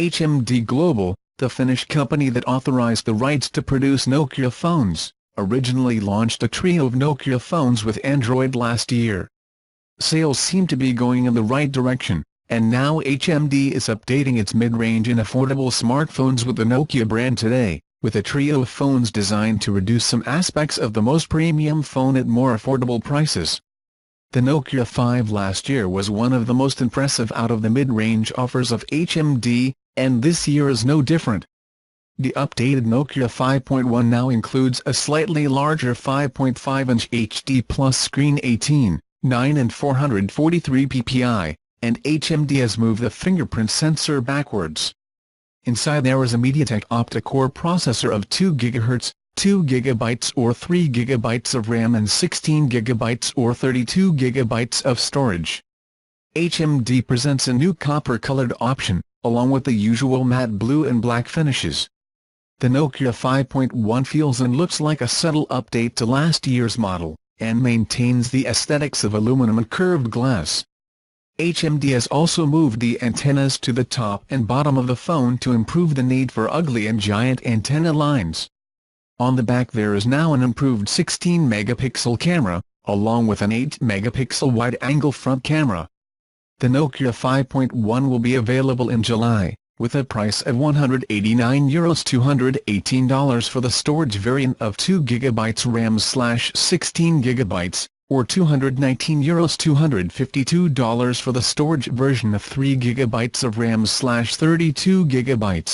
HMD Global, the Finnish company that authorized the rights to produce Nokia phones, originally launched a trio of Nokia phones with Android last year. Sales seem to be going in the right direction, and now HMD is updating its mid-range and affordable smartphones with the Nokia brand today, with a trio of phones designed to reduce some aspects of the most premium phone at more affordable prices. The Nokia 5 last year was one of the most impressive out of the mid-range offers of HMD, and this year is no different. The updated Nokia 5.1 now includes a slightly larger 5.5-inch HD Plus screen 18:9 and 443 ppi, and HMD has moved the fingerprint sensor backwards. Inside there is a Mediatek opta-core processor of 2 GHz, 2 GB or 3 GB of RAM and 16 GB or 32 GB of storage. HMD presents a new copper-colored option, along with the usual matte blue and black finishes. The Nokia 5.1 feels and looks like a subtle update to last year's model, and maintains the aesthetics of aluminum and curved glass. HMD has also moved the antennas to the top and bottom of the phone to improve the need for ugly and giant antenna lines. On the back there is now an improved 16-megapixel camera, along with an 8-megapixel wide-angle front camera. The Nokia 5.1 will be available in July, with a price of €189 $218 for the storage variant of 2 GB RAM/16 GB, or €219 $252 for the storage version of 3 GB of RAM/32 GB.